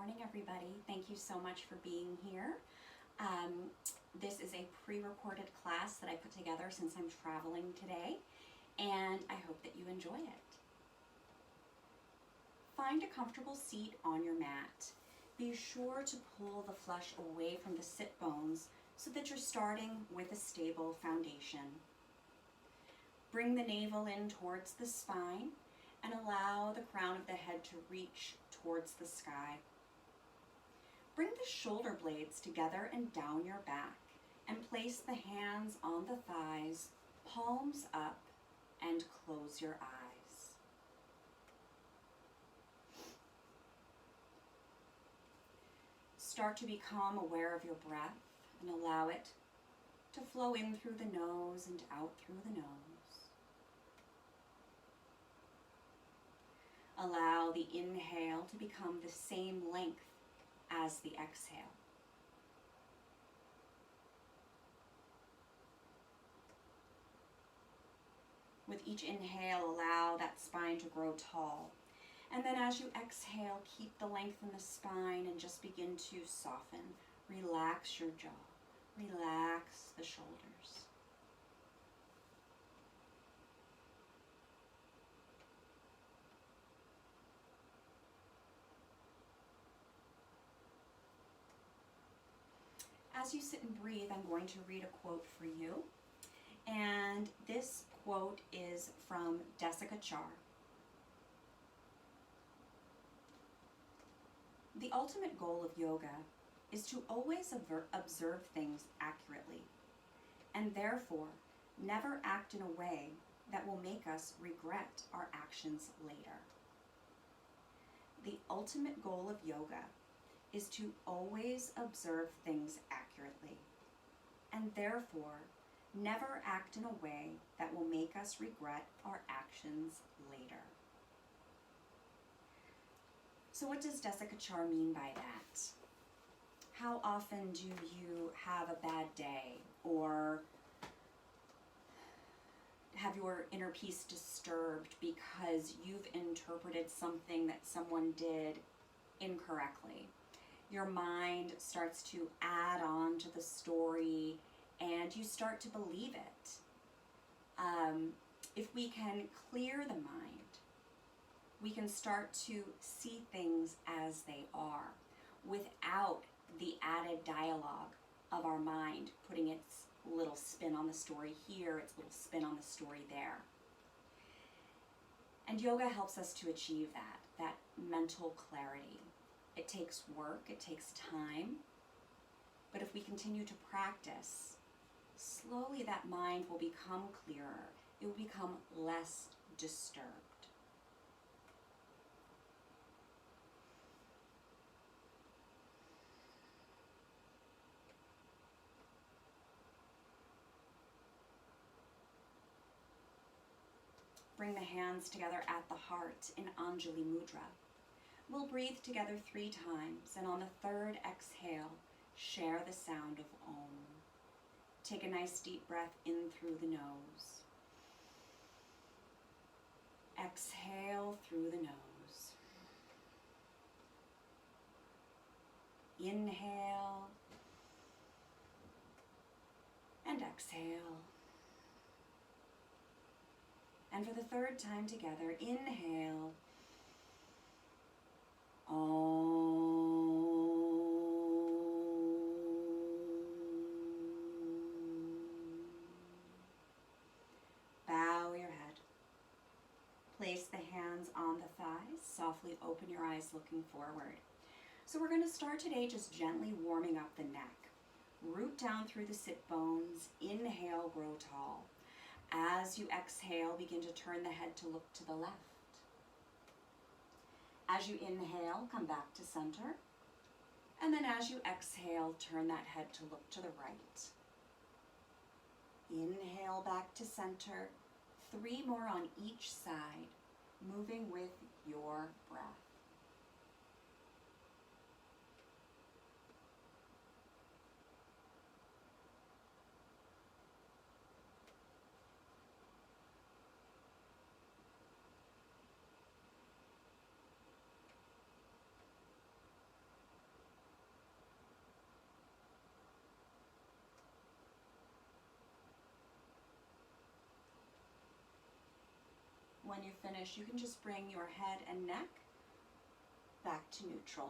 morning, everybody. Thank you so much for being here. This is a pre-recorded class that I put together since I'm traveling today, and I hope that you enjoy it. Find a comfortable seat on your mat. Be sure to pull the flesh away from the sit bones so that you're starting with a stable foundation. Bring the navel in towards the spine and allow the crown of the head to reach towards the sky. Bring the shoulder blades together and down your back and place the hands on the thighs, palms up, and close your eyes. Start to become aware of your breath and allow it to flow in through the nose and out through the nose. Allow the inhale to become the same length as the exhale. With each inhale, allow that spine to grow tall. And then as you exhale, keep the length in the spine and just begin to soften. Relax your jaw. Relax the shoulders. As you sit and breathe, I'm going to read a quote for you. And this quote is from Desikachar. The ultimate goal of yoga is to always observe things accurately, and therefore never act in a way that will make us regret our actions later. The ultimate goal of yoga is to always observe things accurately, and therefore never act in a way that will make us regret our actions later. So what does Desikachar mean by that? How often do you have a bad day or have your inner peace disturbed because you've interpreted something that someone did incorrectly? Your mind starts to add on to the story and you start to believe it. If we can clear the mind, we can start to see things as they are without the added dialogue of our mind putting its little spin on the story here, its little spin on the story there. And yoga helps us to achieve that mental clarity. It takes work, it takes time, but if we continue to practice, slowly that mind will become clearer. It will become less disturbed. Bring the hands together at the heart in Anjali Mudra. We'll breathe together 3 times, and on the 3rd exhale, share the sound of Om. Take a nice deep breath in through the nose. Exhale through the nose. Inhale and exhale. And for the 3rd time together, inhale. Om. Bow your head. Place the hands on the thighs. Softly open your eyes looking forward. So we're going to start today just gently warming up the neck. Root down through the sit bones. Inhale, grow tall. As you exhale, begin to turn the head to look to the left. As you inhale, come back to center. And then as you exhale, turn that head to look to the right. Inhale back to center. 3 more on each side, moving with your breath. when you finish, you can just bring your head and neck back to neutral.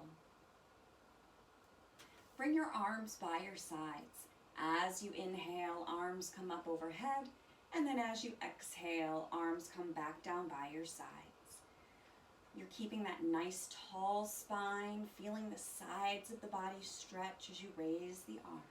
Bring your arms by your sides. As you inhale, arms come up overhead, and then as you exhale, arms come back down by your sides. You're keeping that nice tall spine, feeling the sides of the body stretch as you raise the arms.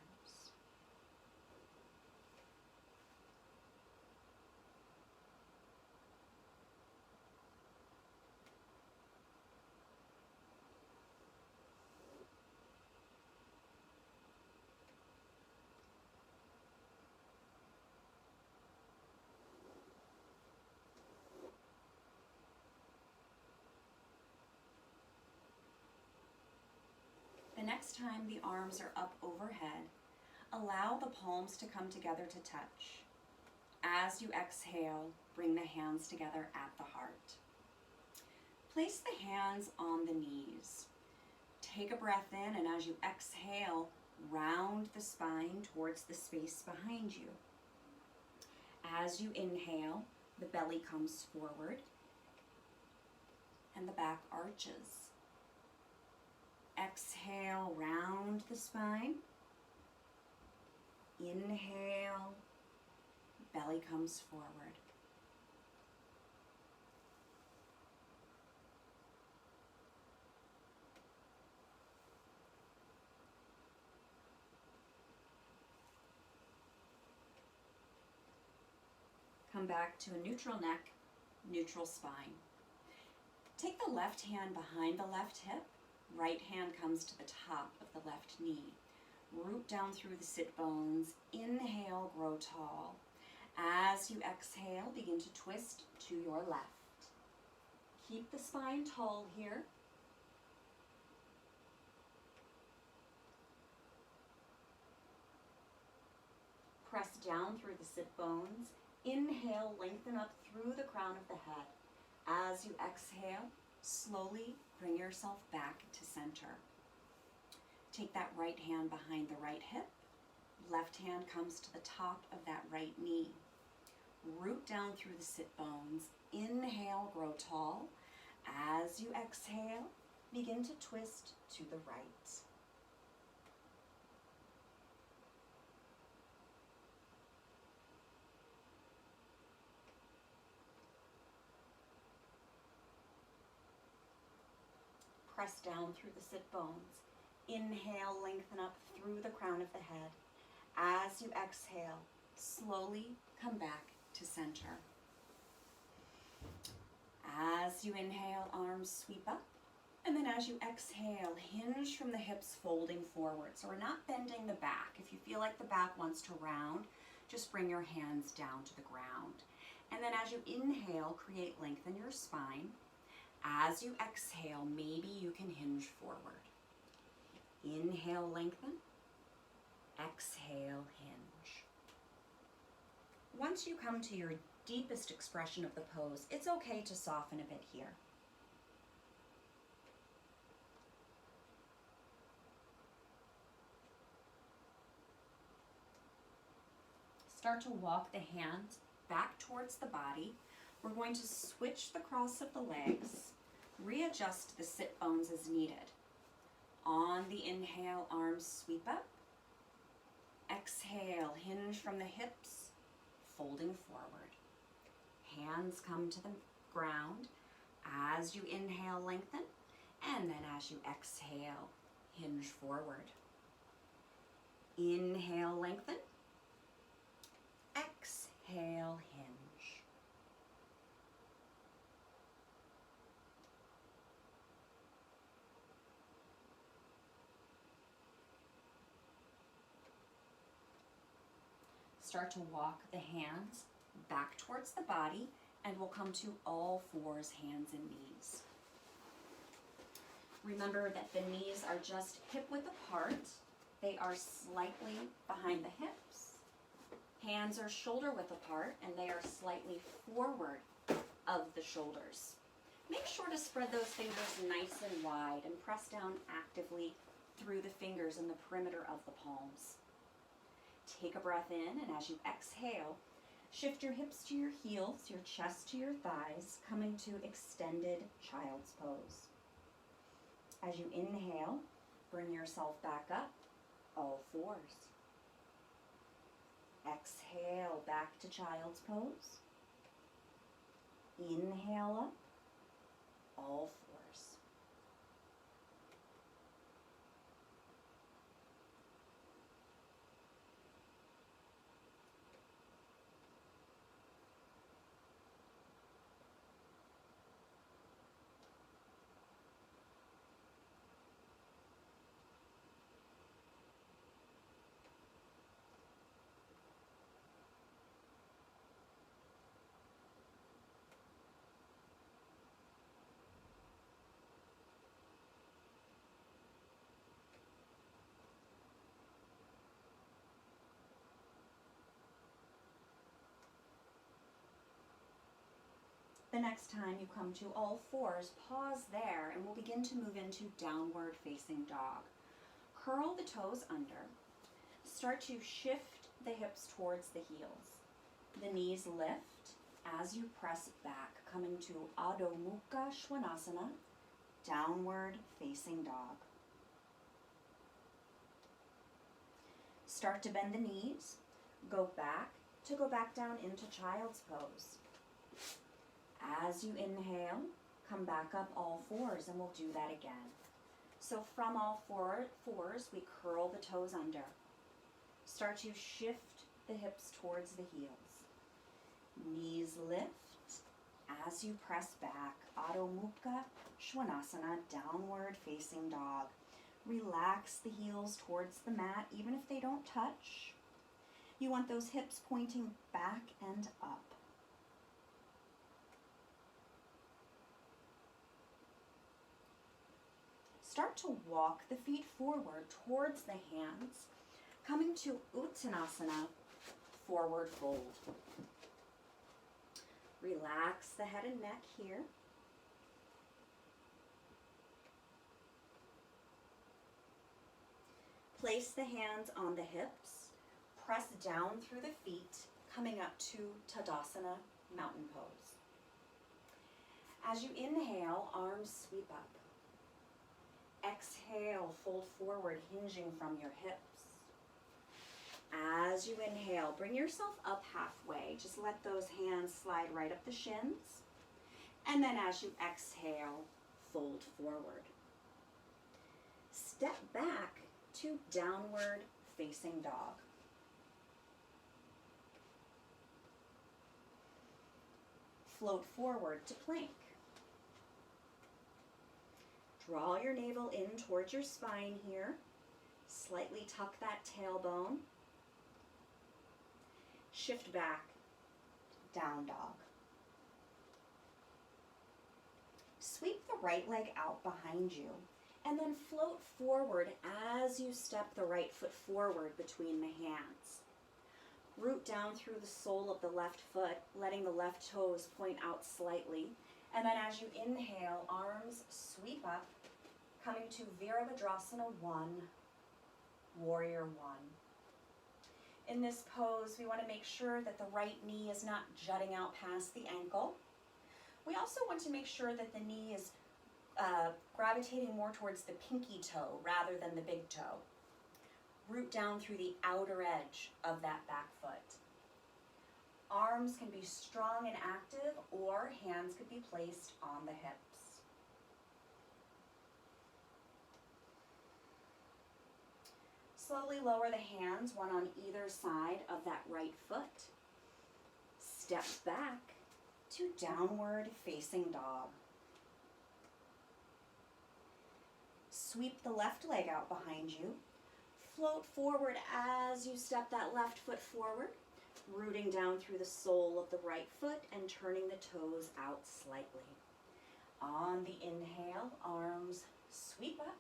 The next time the arms are up overhead, allow the palms to come together to touch. As you exhale, bring the hands together at the heart. Place the hands on the knees. Take a breath in, and as you exhale, round the spine towards the space behind you. As you inhale, the belly comes forward and the back arches. Exhale, round the spine. Inhale, belly comes forward. Come back to a neutral neck, neutral spine. Take the left hand behind the left hip. Right hand comes to the top of the left knee. Root down through the sit bones. Inhale, grow tall. As you exhale, begin to twist to your left. Keep the spine tall here. Press down through the sit bones. Inhale, lengthen up through the crown of the head. As you exhale, slowly bring yourself back to center. Take that right hand behind the right hip. Left hand comes to the top of that right knee. Root down through the sit bones. Inhale, grow tall. As you exhale, begin to twist to the right. Press down through the sit bones. Inhale, lengthen up through the crown of the head. As you exhale, slowly come back to center. As you inhale, arms sweep up. And then as you exhale, hinge from the hips, folding forward. So we're not bending the back. If you feel like the back wants to round, just bring your hands down to the ground. And then as you inhale, create length in your spine. As you exhale, maybe you can hinge forward. Inhale, lengthen. Exhale, hinge. Once you come to your deepest expression of the pose, it's okay to soften a bit here. Start to walk the hands back towards the body. We're going to switch the cross of the legs, readjust the sit bones as needed. On the inhale, arms sweep up. Exhale, hinge from the hips, folding forward. Hands come to the ground. As you inhale, lengthen, and then as you exhale, hinge forward. Inhale, lengthen. Exhale, hinge. Start to walk the hands back towards the body, and we'll come to all fours, hands and knees. Remember that the knees are just hip width apart. They are slightly behind the hips. Hands are shoulder width apart, and they are slightly forward of the shoulders. Make sure to spread those fingers nice and wide and press down actively through the fingers in the perimeter of the palms. Take a breath in, and as you exhale, Shift your hips to your heels, your chest to your thighs, coming to extended child's pose. As you inhale, bring yourself back up, all fours. Exhale, back to child's pose. Inhale up, all fours. The next time you come to all fours, pause there and we'll begin to move into downward facing dog. Curl the toes under. Start to shift the hips towards the heels. The knees lift as you press back, coming to Adho Mukha Svanasana, downward facing dog. Start to bend the knees. Go back down into child's pose. As you inhale, come back up all fours, and we'll do that again. So from all fours, we curl the toes under. Start to shift the hips towards the heels. Knees lift as you press back. Adho Mukha Svanasana, downward facing dog. Relax the heels towards the mat, even if they don't touch. You want those hips pointing back and up. Start to walk the feet forward towards the hands, coming to Uttanasana, forward fold. Relax the head and neck here. Place the hands on the hips, press down through the feet, coming up to Tadasana, mountain pose. As you inhale, arms sweep up. Exhale, fold forward, hinging from your hips. As you inhale, bring yourself up halfway. Just let those hands slide right up the shins. And then as you exhale, fold forward. Step back to downward facing dog. Float forward to plank. Draw your navel in towards your spine here. Slightly tuck that tailbone. Shift back, down dog. Sweep the right leg out behind you and then float forward as you step the right foot forward between the hands. Root down through the sole of the left foot, letting the left toes point out slightly. And then as you inhale, arms sweep up, coming to Virabhadrasana 1, Warrior 1. In this pose, we want to make sure that the right knee is not jutting out past the ankle. We also want to make sure that the knee is gravitating more towards the pinky toe rather than the big toe. Root down through the outer edge of that back foot. Arms can be strong and active, or hands could be placed on the hips. Slowly lower the hands, one on either side of that right foot. Step back to downward facing dog. Sweep the left leg out behind you. Float forward as you step that left foot forward, rooting down through the sole of the right foot and turning the toes out slightly. On the inhale, arms sweep up.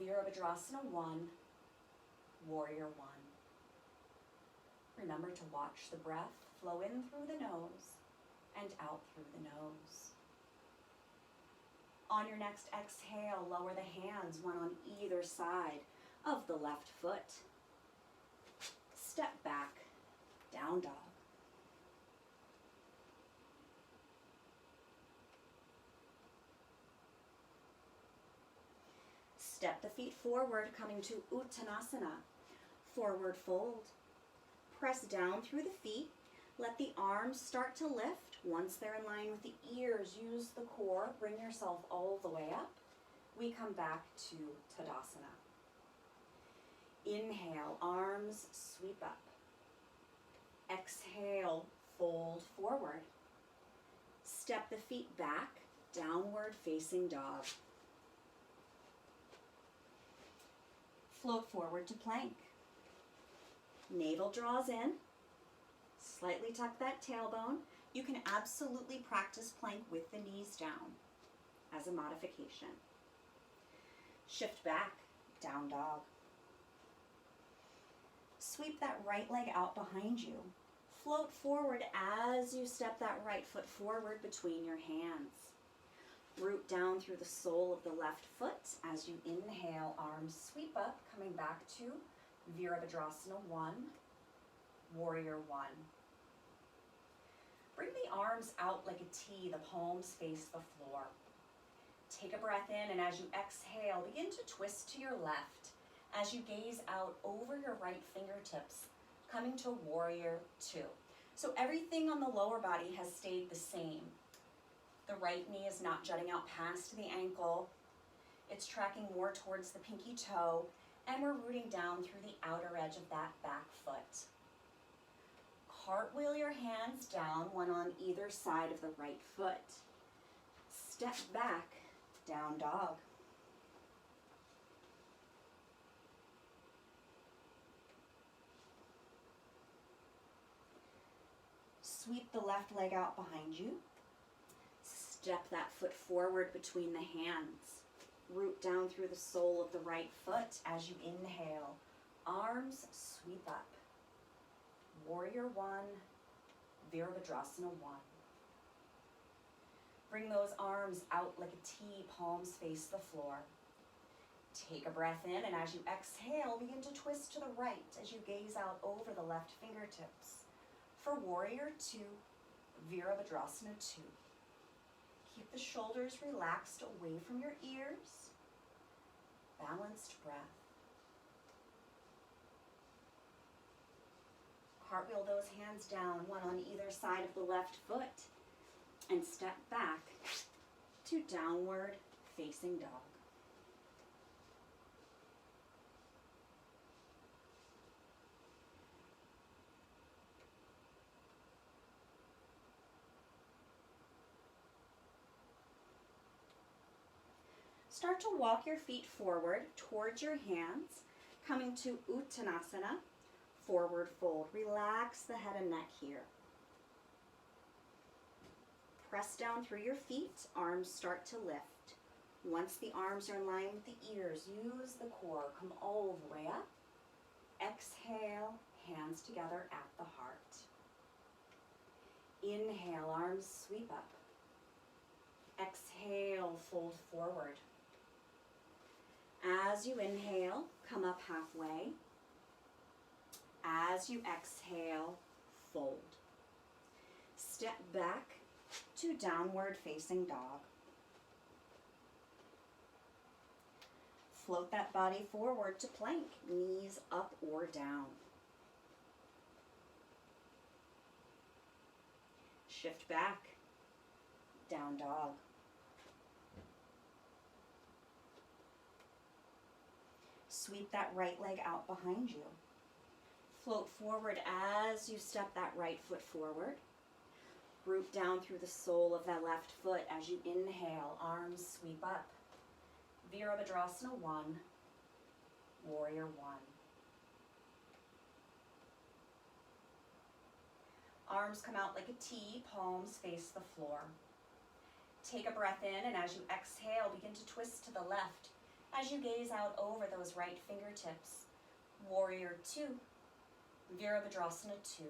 Virabhadrasana 1, Warrior 1. Remember to watch the breath flow in through the nose and out through the nose. On your next exhale, lower the hands, one on either side of the left foot. Step back, down dog. Step the feet forward, coming to Uttanasana. Forward fold. Press down through the feet. Let the arms start to lift. Once they're in line with the ears, use the core. Bring yourself all the way up. We come back to Tadasana. Inhale, arms sweep up. Exhale, fold forward. Step the feet back, downward facing dog. Float forward to plank. Navel draws in. Slightly tuck that tailbone. You can absolutely practice plank with the knees down as a modification. Shift back, down dog. Sweep that right leg out behind you. Float forward as you step that right foot forward between your hands. Root down through the sole of the left foot as you inhale, arms sweep up, coming back to Virabhadrasana 1, Warrior 1. Bring the arms out like a T, the palms face the floor. Take a breath in, and as you exhale, begin to twist to your left as you gaze out over your right fingertips, coming to Warrior 2. So everything on the lower body has stayed the same. The right knee is not jutting out past the ankle. It's tracking more towards the pinky toe, and we're rooting down through the outer edge of that back foot. Cartwheel your hands down, one on either side of the right foot. Step back, down dog. Sweep the left leg out behind you. Step that foot forward between the hands. Root down through the sole of the right foot as you inhale. Arms sweep up. Warrior 1, Virabhadrasana 1. Bring those arms out like a T, palms face the floor. Take a breath in, and as you exhale, begin to twist to the right as you gaze out over the left fingertips. For Warrior 2, Virabhadrasana 2. Keep the shoulders relaxed away from your ears. Balanced breath. Cartwheel those hands down, one on either side of the left foot, and step back to downward facing dog. Start to walk your feet forward towards your hands, coming to Uttanasana, forward fold. Relax the head and neck here. Press down through your feet, arms start to lift. Once the arms are in line with the ears, use the core, come all the way up. Exhale, hands together at the heart. Inhale, arms sweep up. Exhale, fold forward. As you inhale, come up halfway. As you exhale, fold. Step back to downward facing dog. Float that body forward to plank, knees up or down. Shift back, down dog. Sweep that right leg out behind you. Float forward as you step that right foot forward. Root down through the sole of that left foot as you inhale, arms sweep up. Virabhadrasana 1, Warrior 1. Arms come out like a T, palms face the floor. Take a breath in, and as you exhale, begin to twist to the left as you gaze out over those right fingertips. Warrior 2, Virabhadrasana 2.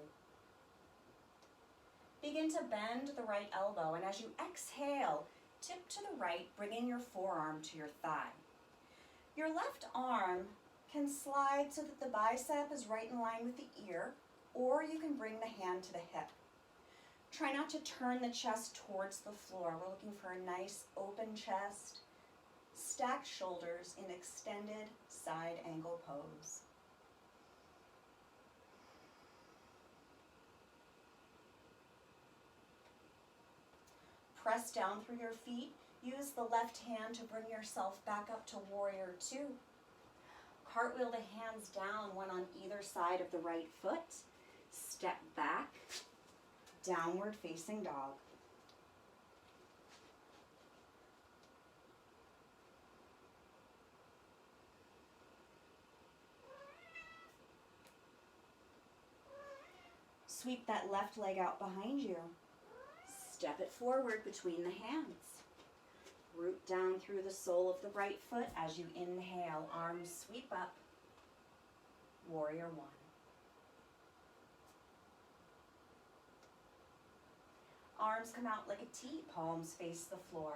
Begin to bend the right elbow, and as you exhale, tip to the right, bringing your forearm to your thigh. Your left arm can slide so that the bicep is right in line with the ear, or you can bring the hand to the hip. Try not to turn the chest towards the floor. We're looking for a nice open chest, Stacked shoulders in extended side angle pose. Press down through your feet. Use the left hand to bring yourself back up to warrior two. Cartwheel the hands down, one on either side of the right foot. Step back, downward facing dog. Sweep that left leg out behind you. Step it forward between the hands. Root down through the sole of the right foot as you inhale. Arms sweep up. Warrior one. Arms come out like a T. Palms face the floor.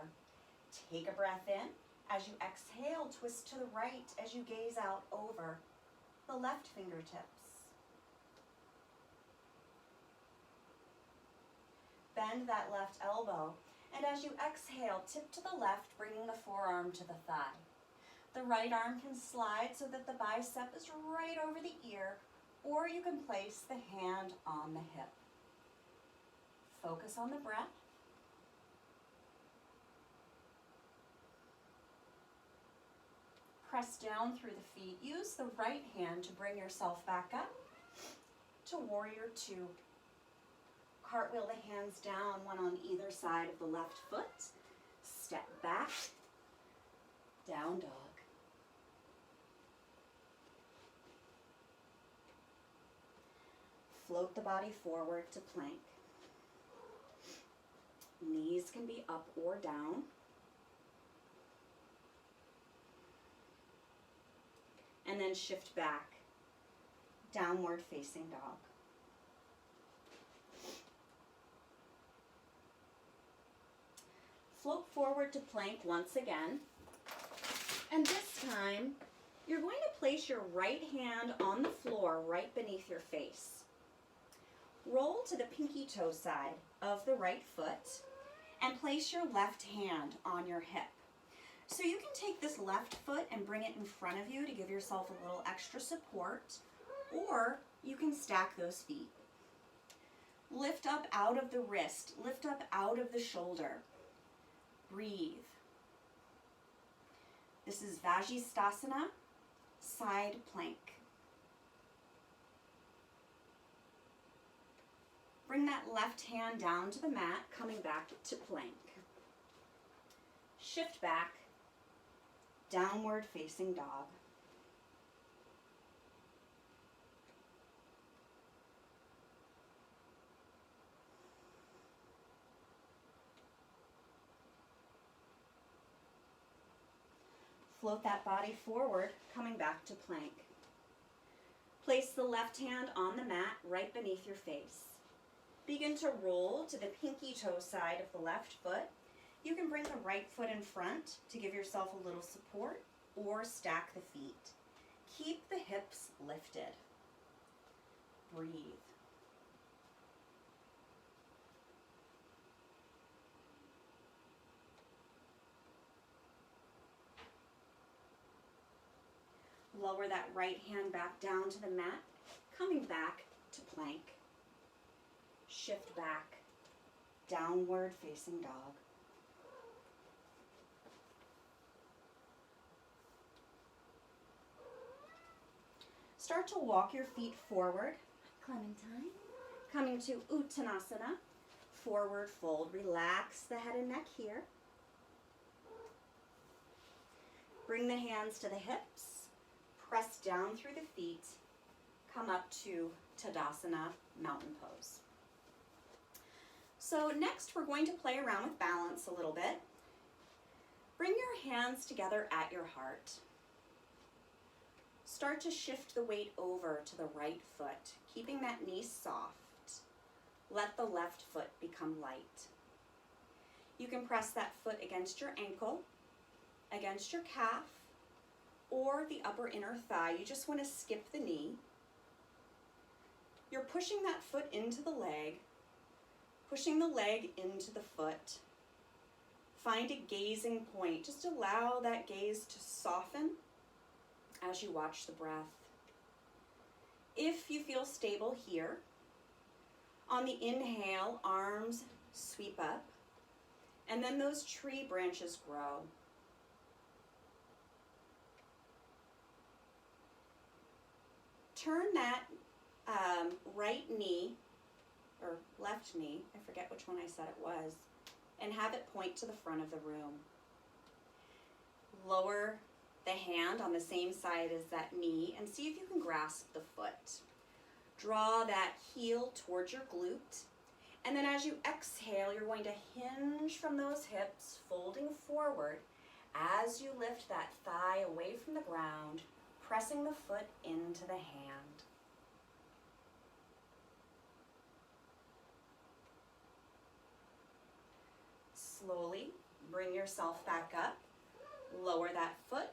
Take a breath in. As you exhale, twist to the right as you gaze out over the left fingertips. Bend that left elbow, and as you exhale, tip to the left, bringing the forearm to the thigh. The right arm can slide so that the bicep is right over the ear, or you can place the hand on the hip. Focus on the breath. Press down through the feet. Use the right hand to bring yourself back up to warrior two. Cartwheel the hands down, one on either side of the left foot. Step back, down dog. Float the body forward to plank. Knees can be up or down. And then shift back, downward facing dog. Float forward to plank once again. And this time, you're going to place your right hand on the floor right beneath your face. Roll to the pinky toe side of the right foot and place your left hand on your hip. So you can take this left foot and bring it in front of you to give yourself a little extra support, or you can stack those feet. Lift up out of the wrist, lift up out of the shoulder. Breathe. This is Vinyasa, side plank. Bring that left hand down to the mat, coming back to plank. Shift back, downward facing dog. Float that body forward, coming back to plank. Place the left hand on the mat right beneath your face. Begin to roll to the pinky toe side of the left foot. You can bring the right foot in front to give yourself a little support, or stack the feet. Keep the hips lifted. Breathe. Lower that right hand back down to the mat, coming back to plank. Shift back, downward facing dog. Start to walk your feet forward, Clementine. Coming to Uttanasana, forward fold. Relax the head and neck here. Bring the hands to the hips. Press down through the feet, come up to Tadasana, mountain pose. So next we're going to play around with balance a little bit. Bring your hands together at your heart. Start to shift the weight over to the right foot, keeping that knee soft. Let the left foot become light. You can press that foot against your ankle, against your calf, or the upper inner thigh. You just want to skip the knee. You're pushing that foot into the leg, pushing the leg into the foot. Find a gazing point. Just allow that gaze to soften as you watch the breath. If you feel stable here, on the inhale, arms sweep up, and then those tree branches grow. Turn that right knee, or left knee, I forget which one I said it was, and have it point to the front of the room. Lower the hand on the same side as that knee and see if you can grasp the foot. Draw that heel towards your glute, and then as you exhale, you're going to hinge from those hips, folding forward as you lift that thigh away from the ground, pressing the foot into the hand. Slowly bring yourself back up, lower that foot,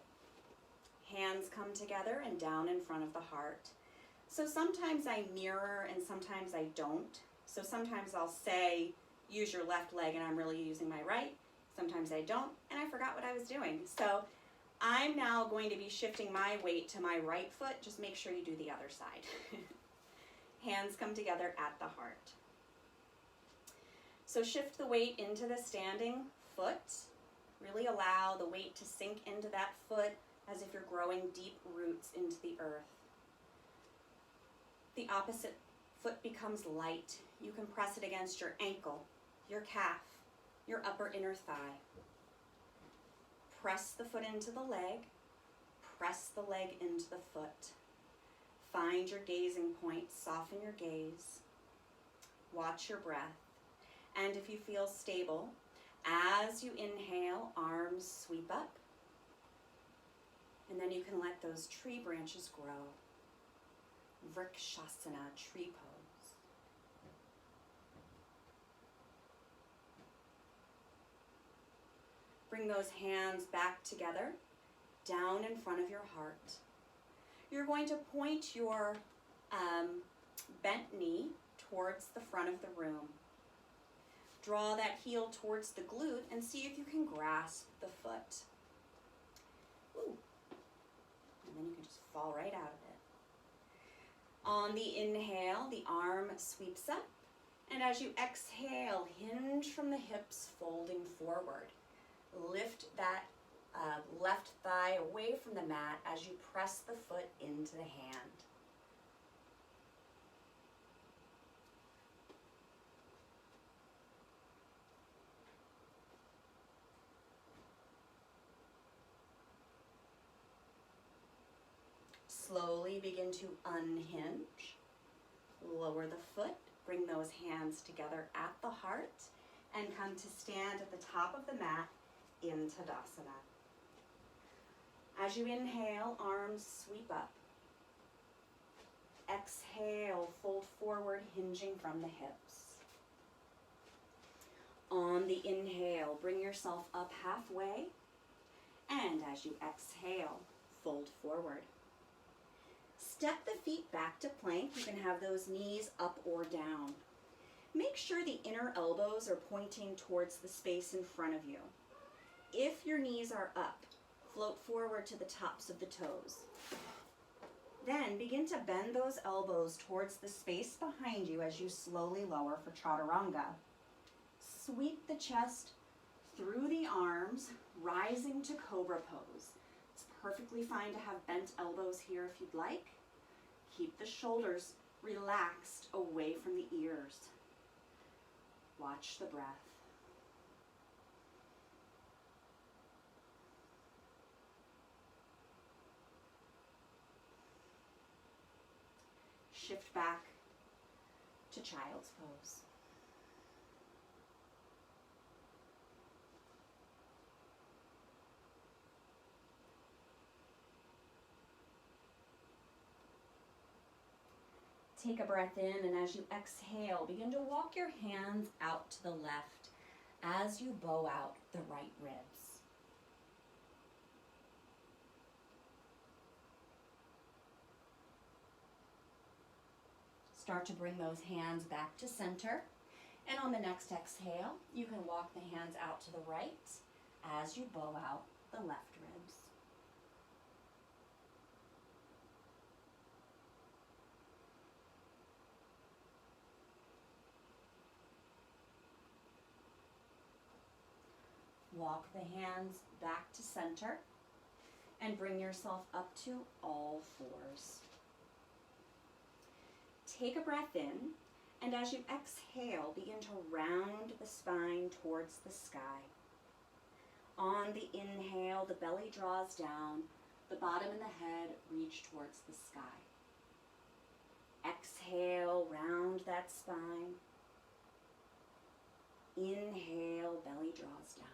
hands come together and down in front of the heart. So sometimes I mirror and sometimes I don't. So sometimes I'll say, use your left leg, and I'm really using my right. Sometimes I don't, and I forgot what I was doing. So I'm now going to be shifting my weight to my right foot. Just make sure you do the other side. Hands come together at the heart. So shift the weight into the standing foot. Really allow the weight to sink into that foot as if you're growing deep roots into the earth. The opposite foot becomes light. You can press it against your ankle, your calf, your upper inner thigh. Press the foot into the leg. Press the leg into the foot. Find your gazing point. Soften your gaze. Watch your breath. And if you feel stable, as you inhale, arms sweep up. And then you can let those tree branches grow. Vrikshasana, tree pose. Bring those hands back together, down in front of your heart. You're going to point your bent knee towards the front of the room. Draw that heel towards the glute and see if you can grasp the foot. Ooh. And then you can just fall right out of it. On the inhale, the arm sweeps up, and as you exhale, hinge from the hips, folding forward. Lift that left thigh away from the mat as you press the foot into the hand. Slowly begin to unhinge. Lower the foot, bring those hands together at the heart, and come to stand at the top of the mat in Tadasana. As you inhale, arms sweep up. Exhale, fold forward, hinging from the hips. On the inhale, bring yourself up halfway, and as you exhale, fold forward. Step the feet back to plank. You can have those knees up or down. Make sure the inner elbows are pointing towards the space in front of you. If your knees are up, float forward to the tops of the toes. Then begin to bend those elbows towards the space behind you as you slowly lower for Chaturanga. Sweep the chest through the arms, rising to Cobra pose. It's perfectly fine to have bent elbows here if you'd like. Keep the shoulders relaxed away from the ears. Watch the breath. Shift back to child's pose. Take a breath in, and as you exhale, begin to walk your hands out to the left as you bow out the right ribs. Start to bring those hands back to center, And on the next exhale, you can walk the hands out to the right as you bow out the left ribs. Walk the hands back to center and bring yourself up to all fours. Take a breath in, and as you exhale, begin to round the spine towards the sky. On the inhale, the belly draws down, the bottom and the head reach towards the sky. Exhale, round that spine. Inhale, belly draws down.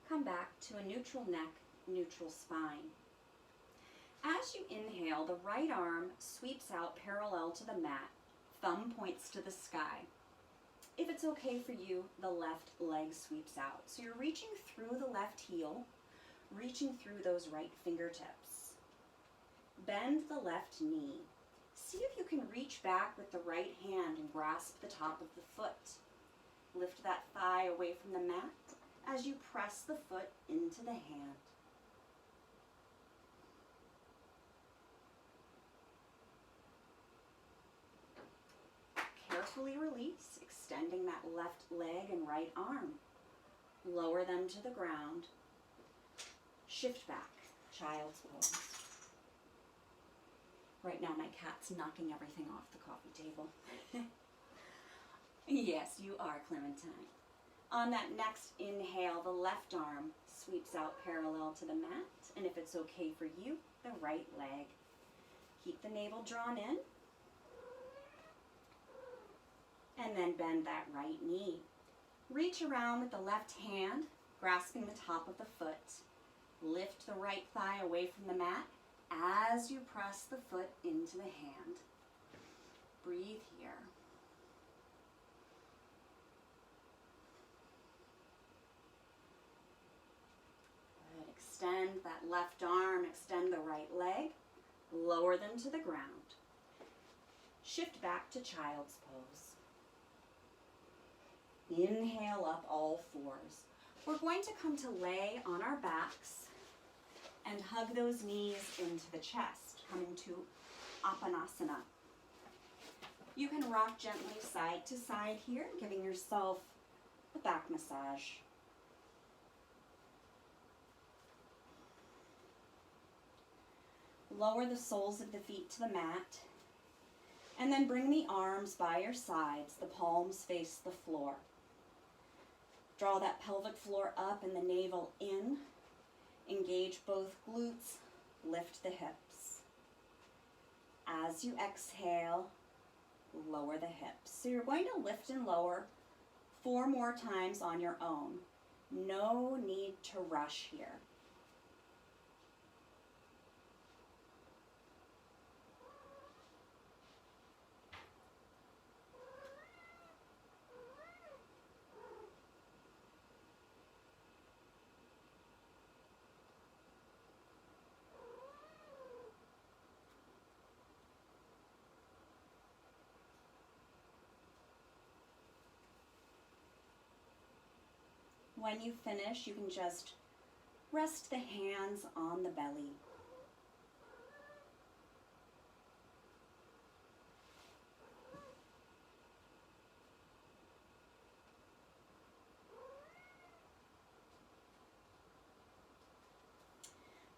Come back to a neutral neck, neutral spine. As you inhale, the right arm sweeps out parallel to the mat, thumb points to the sky. If it's okay for you, the left leg sweeps out. So you're reaching through the left heel, reaching through those right fingertips. Bend the left knee. See if you can reach back with the right hand and grasp the top of the foot. Lift that thigh away from the mat as you press the foot into the hand. Carefully release, extending that left leg and right arm. Lower them to the ground. Shift back, child's pose. Right now my cat's knocking everything off the coffee table. Yes, you are, Clementine. On that next inhale, the left arm sweeps out parallel to the mat, and if it's okay for you, the right leg. Keep the navel drawn in, and then bend that right knee. Reach around with the left hand, grasping the top of the foot. Lift the right thigh away from the mat as you press the foot into the hand. Breathe here. Extend that left arm, extend the right leg, lower them to the ground. Shift back to child's pose. Inhale up all fours. We're going to come to lay on our backs and hug those knees into the chest, coming to Apanasana. You can rock gently side to side here, giving yourself a back massage. Lower the soles of the feet to the mat, and then bring the arms by your sides. The palms face the floor. Draw that pelvic floor up and the navel in. Engage both glutes. Lift the hips. As you exhale, lower the hips. So you're going to lift and lower 4 more times on your own. No need to rush here. When you finish, you can just rest the hands on the belly.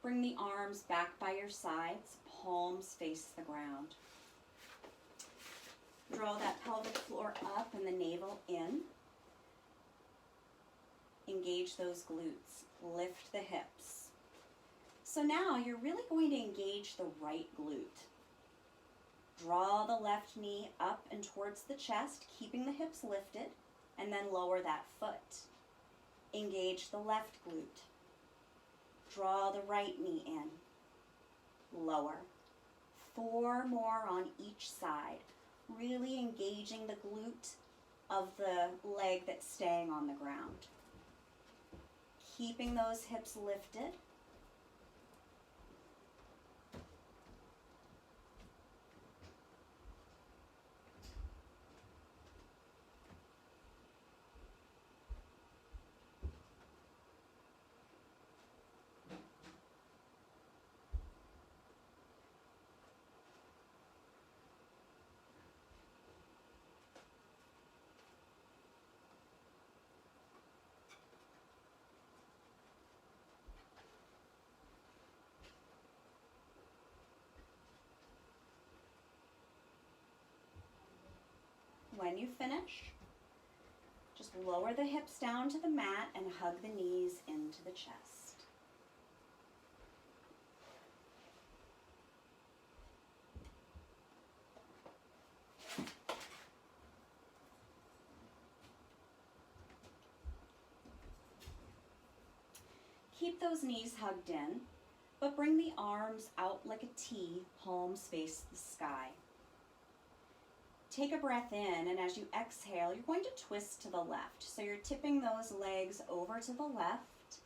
Bring the arms back by your sides, palms face the ground. Draw that pelvic floor up and the navel in. Engage those glutes. Lift the hips. So now you're really going to engage the right glute. Draw the left knee up and towards the chest, keeping the hips lifted, and then lower that foot. Engage the left glute. Draw the right knee in. Lower. 4 more on each side. Really engaging the glute of the leg that's staying on the ground. Keeping those hips lifted. When you finish, just lower the hips down to the mat and hug the knees into the chest. Keep those knees hugged in, but bring the arms out like a T, palms face the sky. Take a breath in, and as you exhale, you're going to twist to the left. So you're tipping those legs over to the left.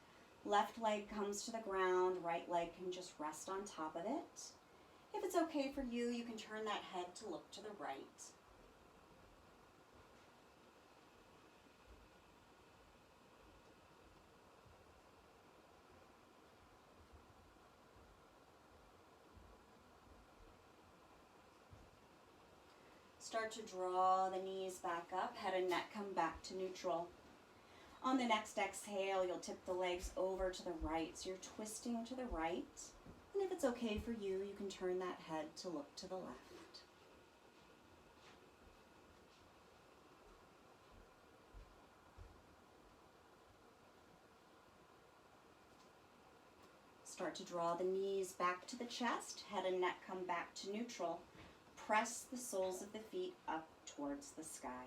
Left leg comes to the ground, right leg can just rest on top of it. If it's okay for you, you can turn that head to look to the right. Start to draw the knees back up, head and neck come back to neutral. On the next exhale, you'll tip the legs over to the right, so you're twisting to the right. And if it's okay for you, you can turn that head to look to the left. Start to draw the knees back to the chest, head and neck come back to neutral. Press the soles of the feet up towards the sky.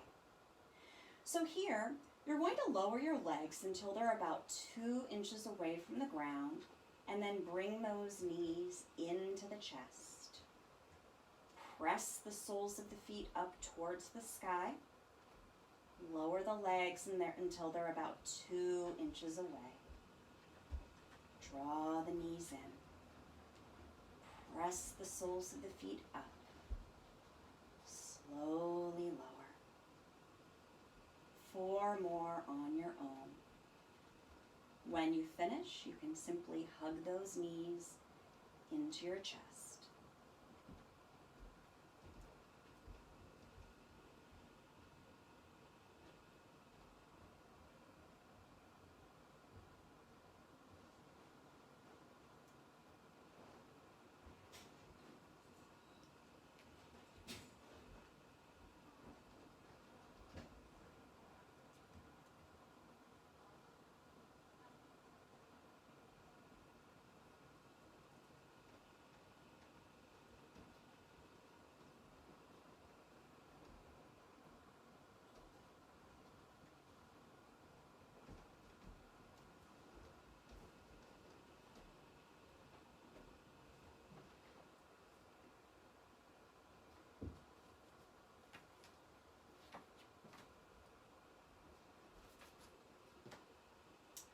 So here, you're going to lower your legs until they're about 2 inches away from the ground, and then bring those knees into the chest. Press the soles of the feet up towards the sky. Lower the legs in there until they're about 2 inches away. Draw the knees in. Press the soles of the feet up. Slowly lower. 4 more on your own. When you finish, you can simply hug those knees into your chest.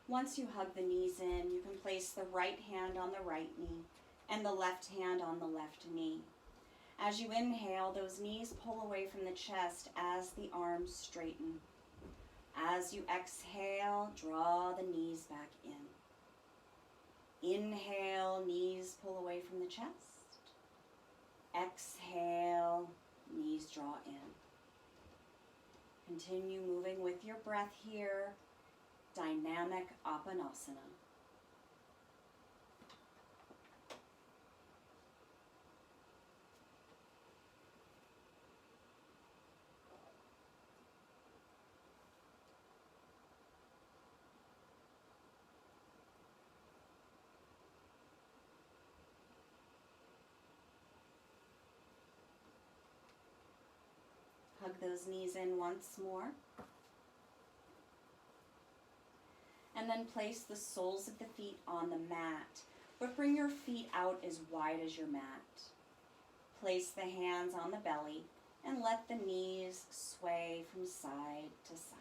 Once you hug the knees in, you can place the right hand on the right knee and the left hand on the left knee. As you inhale, those knees pull away from the chest as the arms straighten. As you exhale, draw the knees back in. Inhale, knees pull away from the chest. Exhale, knees draw in. Continue moving with your breath here. Dynamic Apanasana. Hug those knees in once more. And then place the soles of the feet on the mat, but bring your feet out as wide as your mat. Place the hands on the belly and let the knees sway from side to side.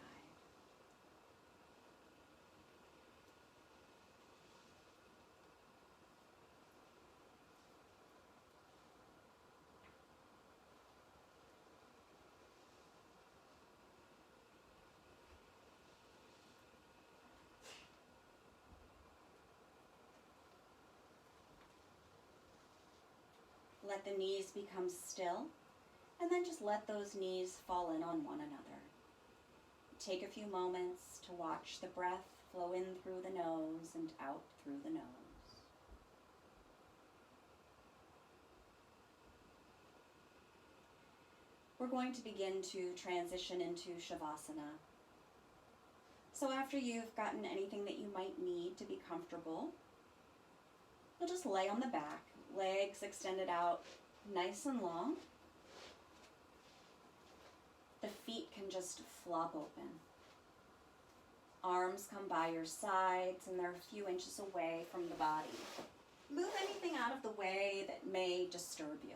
Let the knees become still, and then just let those knees fall in on one another. Take a few moments to watch the breath flow in through the nose and out through the nose. We're going to begin to transition into Shavasana. So after you've gotten anything that you might need to be comfortable, you'll just lay on the back, legs extended out nice and long. The feet can just flop open. Arms come by your sides and they're a few inches away from the body. Move anything out of the way that may disturb you.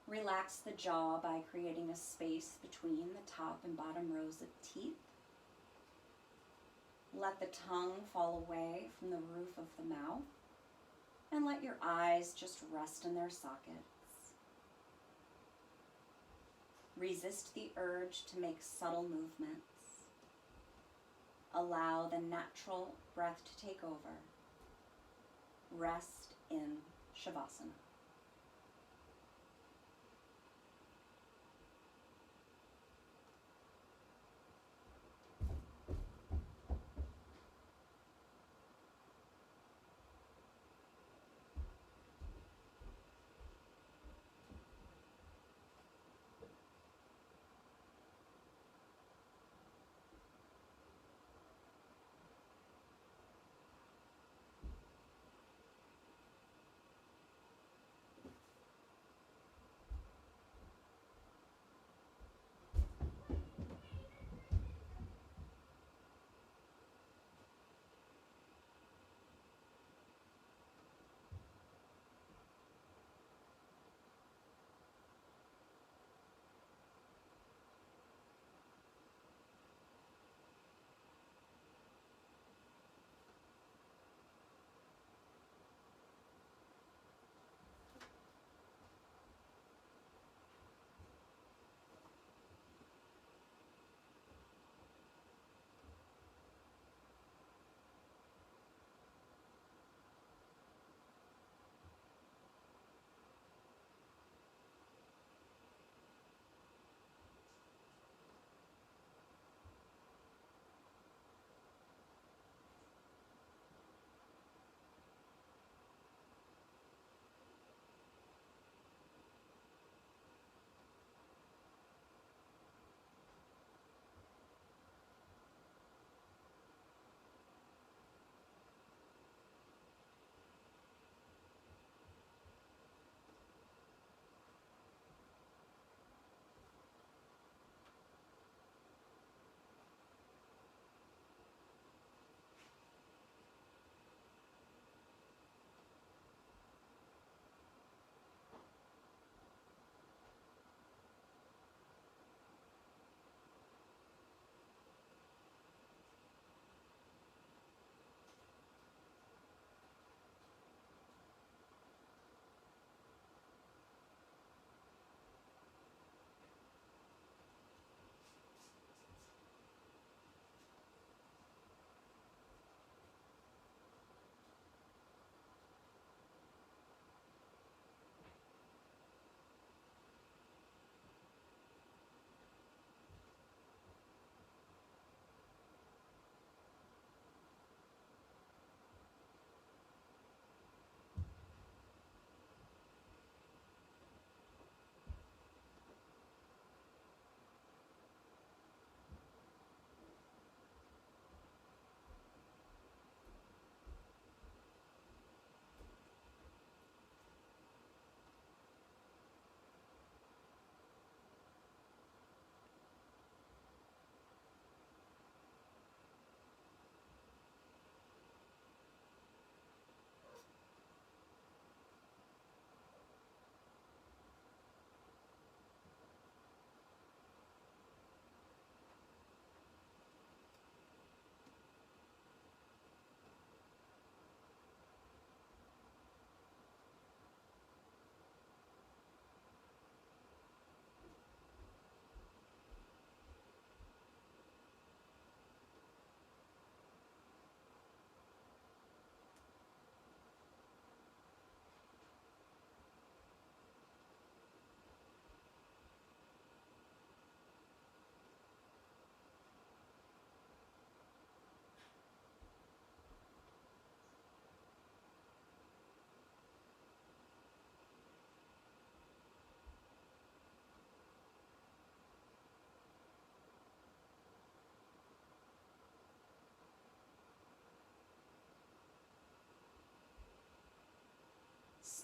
Relax the jaw by creating a space between the top and bottom rows of teeth. Let the tongue fall away from the roof of the mouth, and let your eyes just rest in their sockets. Resist the urge to make subtle movements. Allow the natural breath to take over. Rest in Shavasana.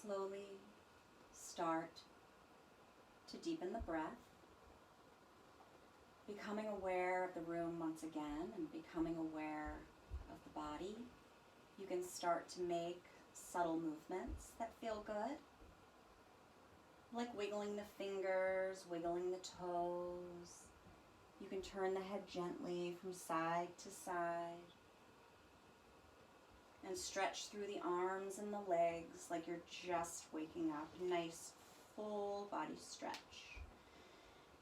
slowly start to deepen the breath, becoming aware of the room once again and becoming aware of the body. You can start to make subtle movements that feel good, like wiggling the fingers, wiggling the toes. You can turn the head gently from side to side and stretch through the arms and the legs like you're just waking up. Nice full body stretch.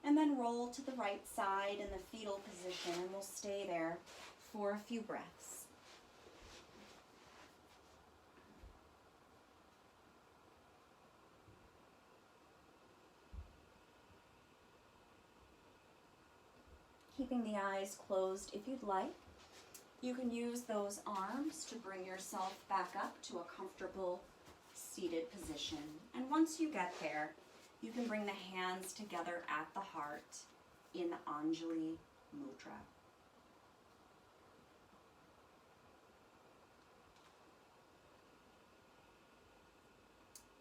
And then roll to the right side in the fetal position, and we'll stay there for a few breaths. Keeping the eyes closed if you'd like. You can use those arms to bring yourself back up to a comfortable seated position. And once you get there, you can bring the hands together at the heart in Anjali Mudra.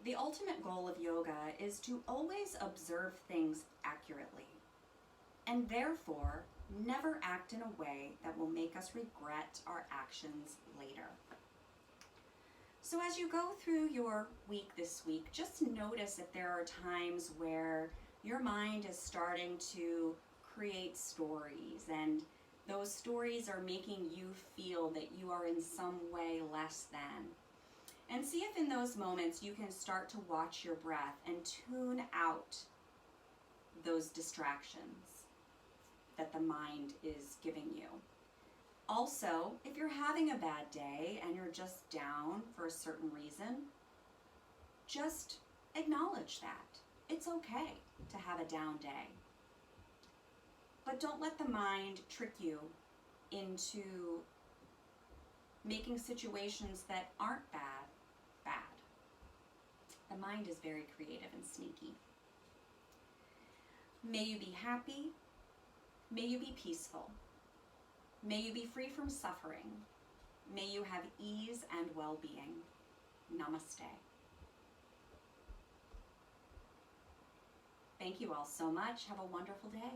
The ultimate goal of yoga is to always observe things accurately, and therefore never act in a way that will make us regret our actions later. So as you go through your week this week, just notice if there are times where your mind is starting to create stories, and those stories are making you feel that you are in some way less than. And see if in those moments you can start to watch your breath and tune out those distractions that the mind is giving you. Also, if you're having a bad day and you're just down for a certain reason, just acknowledge that. It's okay to have a down day. But don't let the mind trick you into making situations that aren't bad. The mind is very creative and sneaky. May you be happy. May you be peaceful. May you be free from suffering. May you have ease and well-being. Namaste. Thank you all so much. Have a wonderful day.